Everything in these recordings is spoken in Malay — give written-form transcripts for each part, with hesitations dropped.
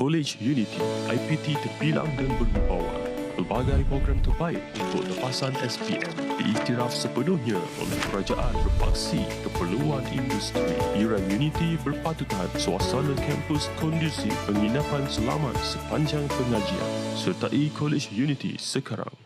College Unity, IPT terbilang dan berwibawa. Pelbagai program terbaik untuk lepasan SPM diiktiraf sepenuhnya oleh kerajaan berpaksi keperluan industri. Iran Unity berpatutan suasana kampus kondusif, penginapan selamat sepanjang pengajian. Sertai College Unity sekarang.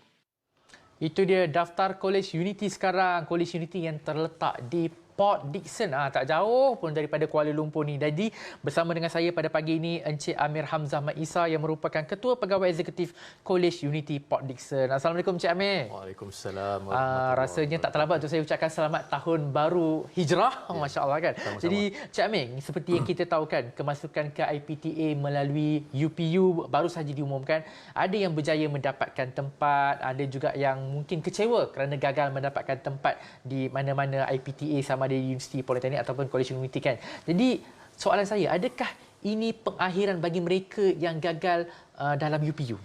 Itu dia daftar College Unity sekarang. College Unity yang terletak di Port Dickson, tak jauh pun daripada Kuala Lumpur ni. Jadi bersama dengan saya pada pagi ini Encik Amir Hamzah Mat Isa yang merupakan Ketua Pegawai Eksekutif College Unity Port Dickson. Assalamualaikum Encik Amir. Waalaikumsalam. Rasanya tak terlambat untuk saya ucapkan selamat tahun baru Hijrah. Ya. Masya Allah kan. Sama-sama. Jadi Encik Amir, seperti yang kita tahu kan, kemasukan ke IPTA melalui UPU baru sahaja diumumkan. Ada yang berjaya mendapatkan tempat, ada juga yang mungkin kecewa kerana gagal mendapatkan tempat di mana-mana IPTA sama ada Universiti Politeknik ataupun College Unity kan. Jadi soalan saya, adakah ini pengakhiran bagi mereka yang gagal dalam UPU?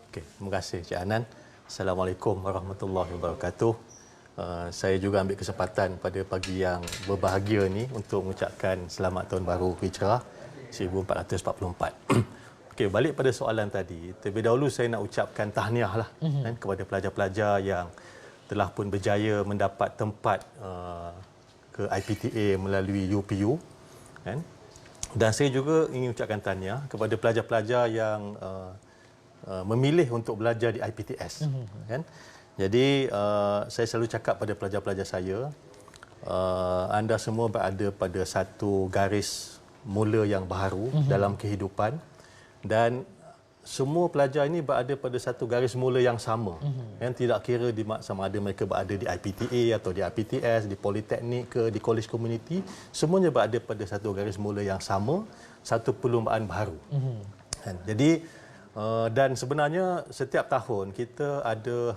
Okey, terima kasih Cik Anan. Assalamualaikum warahmatullahi wabarakatuh. Saya juga ambil kesempatan pada pagi yang berbahagia ni untuk mengucapkan selamat tahun baru Hijrah 1444. Okey, balik pada soalan tadi. Terlebih dahulu saya nak ucapkan tahniah lah kan, kepada pelajar-pelajar yang telah pun berjaya mendapat tempat ke IPTA melalui UPU kan. Dan saya juga ingin ucapkan tahniah kepada pelajar-pelajar yang memilih untuk belajar di IPTS kan. Jadi saya selalu cakap pada pelajar-pelajar saya, anda semua berada pada satu garis mula yang baru dalam kehidupan, dan semua pelajar ini berada pada satu garis mula yang sama. Yang tidak kira sama ada mereka berada di IPTA atau di IPTS, di Politeknik ke di College Community, semuanya berada pada satu garis mula yang sama, satu perlumbaan baru. Jadi dan sebenarnya setiap tahun kita ada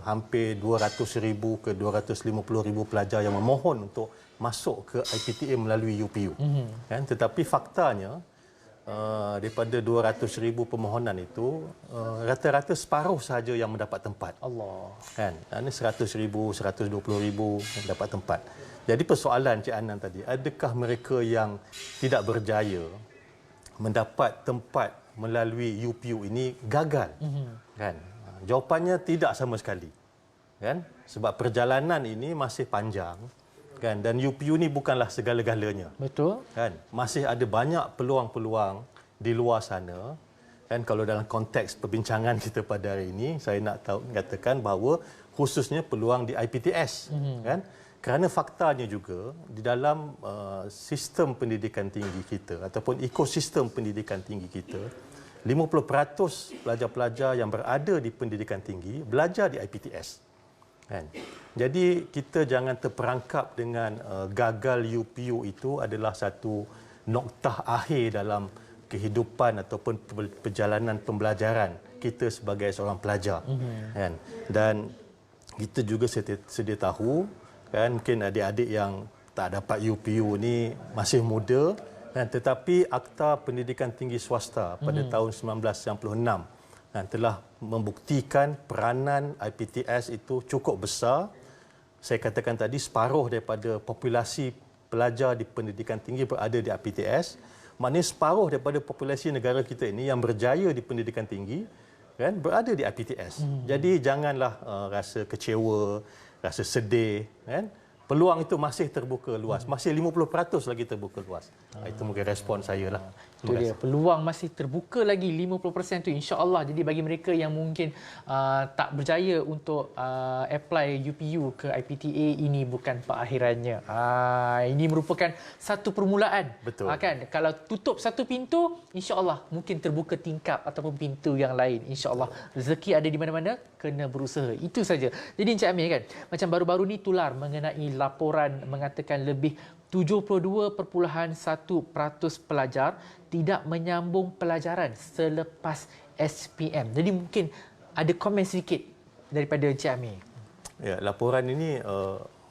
hampir 200,000 ke 250,000 pelajar yang memohon untuk masuk ke IPTA melalui UPU. Tetapi faktanya daripada 200,000 permohonan itu, rata-rata separuh sahaja yang mendapat tempat. Allah. Kan? Ini 100,000, 120,000 yang dapat tempat. Jadi persoalan Cik Anan tadi, adakah mereka yang tidak berjaya mendapat tempat melalui UPU ini gagal? Kan? Jawapannya tidak sama sekali. Kan? Sebab perjalanan ini masih panjang. Kan, dan UPU ni bukanlah segala-galanya. Betul. Kan, masih ada banyak peluang-peluang di luar sana. Kan, kalau dalam konteks perbincangan kita pada hari ini, saya nak katakan bahawa khususnya peluang di IPTS. Kan, kerana faktanya juga di dalam sistem pendidikan tinggi kita ataupun ekosistem pendidikan tinggi kita, 50% pelajar-pelajar yang berada di pendidikan tinggi belajar di IPTS. Kan? Jadi kita jangan terperangkap dengan gagal UPU itu adalah satu noktah akhir dalam kehidupan ataupun perjalanan pembelajaran kita sebagai seorang pelajar. Kan? Dan kita juga sedia tahu, kan, mungkin adik-adik yang tak dapat UPU ni masih muda, kan, tetapi Akta Pendidikan Tinggi Swasta pada tahun 1996 telah membuktikan peranan IPTS itu cukup besar. Saya katakan tadi separuh daripada populasi pelajar di pendidikan tinggi berada di IPTS. Maknanya separuh daripada populasi negara kita ini yang berjaya di pendidikan tinggi kan berada di IPTS. Jadi janganlah rasa kecewa, rasa sedih kan. Peluang itu masih terbuka luas. Masih 50% lagi terbuka luas. Itu mungkin respon saya lah. Itu dia. Peluang masih terbuka lagi 50% tu, insya-Allah. Jadi bagi mereka yang mungkin tak berjaya untuk apply UPU ke IPTA, ini bukan pengakhirannya. Ini merupakan satu permulaan. Betul. Kan? Kalau tutup satu pintu, insya-Allah mungkin terbuka tingkap ataupun pintu yang lain. Insya-Allah. Rezeki ada di mana-mana, kena berusaha. Itu saja. Jadi Encik Amir kan, macam baru-baru ni tular mengenai laporan mengatakan lebih 72.1% pelajar tidak menyambung pelajaran selepas SPM. Jadi mungkin ada komen sedikit daripada Encik Amir. Ya, laporan ini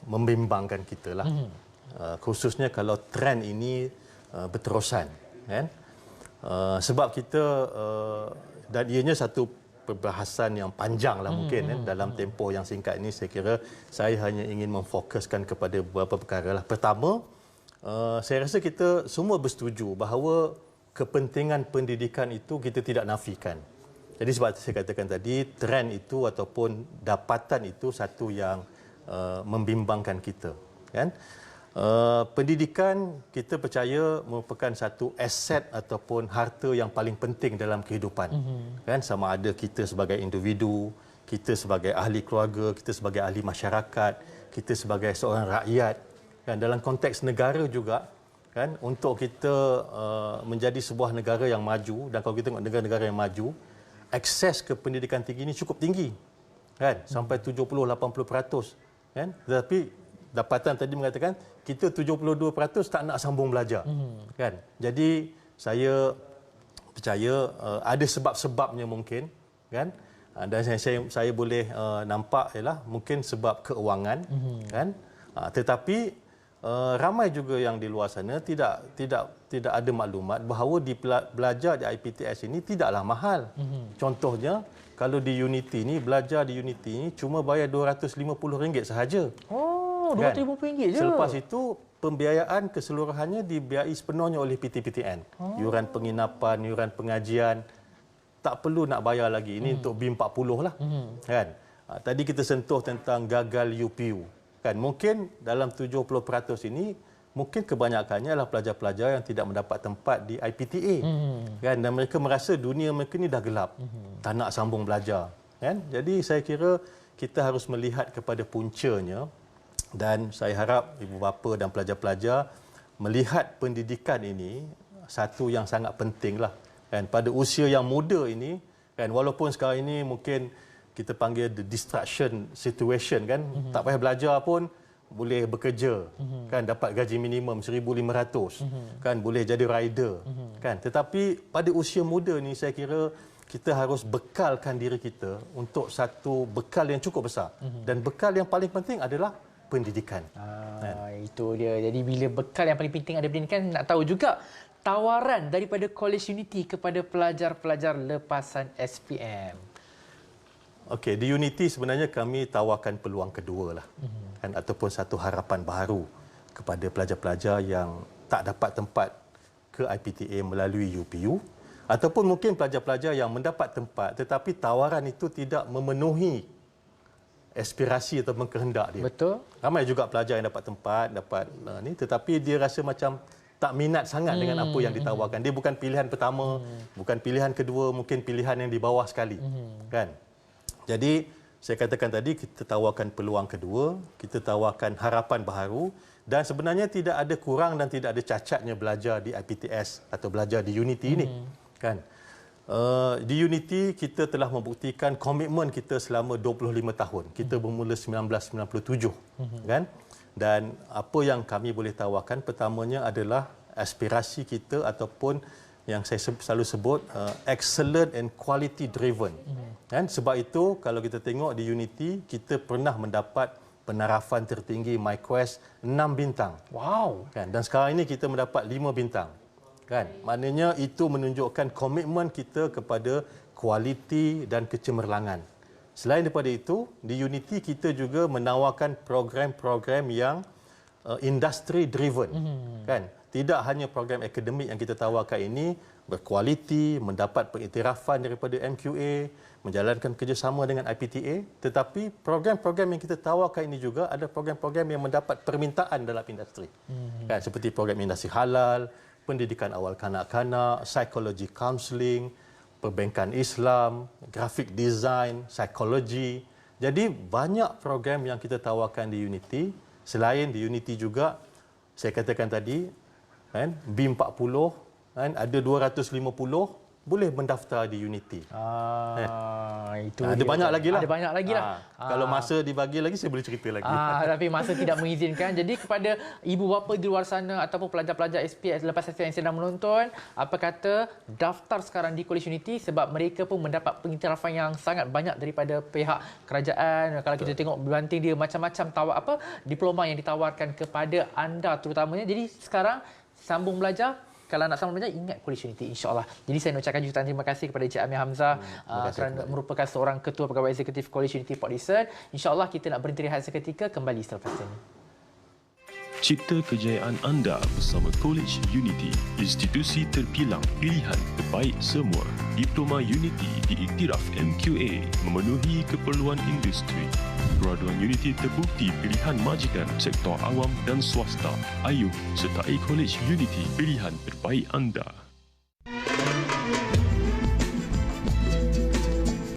membimbangkan kita lah. Khususnya kalau trend ini berterusan. Kan? Sebab kita, dan ianya satu perbahasan yang panjang lah mungkin dalam tempoh yang singkat ini. Saya kira saya hanya ingin memfokuskan kepada beberapa perkara lah. Pertama, saya rasa kita semua bersetuju bahawa kepentingan pendidikan itu kita tidak nafikan. Jadi sebab saya katakan tadi, trend itu ataupun dapatan itu satu yang membimbangkan kita. Kan? Pendidikan kita percaya merupakan satu aset ataupun harta yang paling penting dalam kehidupan. Kan? Sama ada kita sebagai individu, kita sebagai ahli keluarga, kita sebagai ahli masyarakat, kita sebagai seorang rakyat. Kan? Dalam konteks negara juga, kan? Untuk kita menjadi sebuah negara yang maju, dan kalau kita tengok negara-negara yang maju, akses ke pendidikan tinggi ini cukup tinggi, kan? Sampai 70-80%, kan? Tetapi dapatan tadi mengatakan kita 72% tak nak sambung belajar, kan? Jadi saya percaya ada sebab-sebabnya mungkin, kan? Dan saya boleh nampak ialah mungkin sebab keuangan, kan? Tetapi ramai juga yang di luar sana tidak ada maklumat bahawa belajar di IPTS ini tidaklah mahal. Contohnya kalau di Unity ni, belajar di Unity ni cuma bayar RM250 sahaja. Oh, RM250 je. Selepas itu pembiayaan keseluruhannya dibiayai sepenuhnya oleh PTPTN. Yuran penginapan, yuran pengajian, tak perlu nak bayar lagi. Ini untuk B40 lah. Kan? Tadi kita sentuh tentang gagal UPU. Kan? Mungkin dalam 70% ini, mungkin kebanyakannya adalah pelajar-pelajar yang tidak mendapat tempat di IPTA. Kan? Dan mereka merasa dunia mereka ni dah gelap. Tak nak sambung belajar. Kan? Jadi saya kira kita harus melihat kepada puncanya, dan saya harap ibu bapa dan pelajar-pelajar melihat pendidikan ini satu yang sangat pentinglah. Kan? Pada usia yang muda ini, kan, walaupun sekarang ini mungkin kita panggil the distraction situation, kan, tak payah belajar pun boleh bekerja, kan, dapat gaji minimum 1,500, kan, boleh jadi rider, kan. Tetapi pada usia muda ni saya kira kita harus bekalkan diri kita untuk satu bekal yang cukup besar, dan bekal yang paling penting adalah pendidikan. Itu dia. Jadi bila bekal yang paling penting ada pendidikan, nak tahu juga tawaran daripada College Unity kepada pelajar-pelajar lepasan SPM. Okey, di Unity sebenarnya kami tawarkan peluang kedua lah, kan, ataupun satu harapan baru kepada pelajar-pelajar yang tak dapat tempat ke IPTA melalui UPU, ataupun mungkin pelajar-pelajar yang mendapat tempat tetapi tawaran itu tidak memenuhi aspirasi atau kehendak dia. Betul. Ramai juga pelajar yang dapat tempat, ni, tetapi dia rasa macam tak minat sangat dengan apa yang ditawarkan. Dia bukan pilihan pertama, bukan pilihan kedua, mungkin pilihan yang di bawah sekali. Kan? Jadi, saya katakan tadi, kita tawarkan peluang kedua, kita tawarkan harapan baharu, dan sebenarnya tidak ada kurang dan tidak ada cacatnya belajar di IPTS atau belajar di Unity ini. Kan? Di Unity, kita telah membuktikan komitmen kita selama 25 tahun. Kita bermula 1997. Kan? Dan apa yang kami boleh tawarkan pertamanya adalah aspirasi kita ataupun yang saya selalu sebut excellent and quality driven. Kan? Sebab itu kalau kita tengok di Unity, kita pernah mendapat penarafan tertinggi MyQuest 6 bintang. Wow. Kan? Dan sekarang ini kita mendapat 5 bintang. Kan? Maknanya itu menunjukkan komitmen kita kepada kualiti dan kecemerlangan. Selain daripada itu, di Unity kita juga menawarkan program-program yang industry driven. Kan? Tidak hanya program akademik yang kita tawarkan ini berkualiti, mendapat pengiktirafan daripada MQA, menjalankan kerjasama dengan IPTA, tetapi program-program yang kita tawarkan ini juga ada program-program yang mendapat permintaan dalam industri. Kan? Seperti program industri halal, pendidikan awal kanak-kanak, psychology counselling, perbankan Islam, graphic design, psikologi. Jadi banyak program yang kita tawarkan di Unity. Selain di Unity juga, saya katakan tadi, kan, B40, kan, ada 250 boleh mendaftar di Unity. Itu ada banyak lagi lah. Ada banyak lagi lah. Kalau masa dibagi lagi, saya boleh cerita lagi. Tapi masa tidak mengizinkan. Jadi kepada ibu bapa di luar sana ataupun pelajar-pelajar SPS lepas SPM yang sedang menonton, apa kata daftar sekarang di College Unity sebab mereka pun mendapat pengiktirafan yang sangat banyak daripada pihak kerajaan. Kalau kita tengok belanting dia macam-macam diploma yang ditawarkan kepada anda terutamanya. Jadi sekarang sambung belajar. Kalau nak sambung belajar, ingat College Unity, insyaAllah. Jadi saya nak ucapkan jutaan terima kasih kepada Encik Amir Hamzah kerana merupakan seorang ketua pegawai eksekutif College Unity Port Dickson. InsyaAllah kita nak berhenti rehat seketika, kembali selepas ini. Cipta kejayaan anda bersama College Unity, institusi terpilang pilihan terbaik semua. Diploma Unity diiktiraf MQA, memenuhi keperluan industri. Graduan Unity terbukti pilihan majikan sektor awam dan swasta. Ayuh sertai College Unity, pilihan terbaik anda.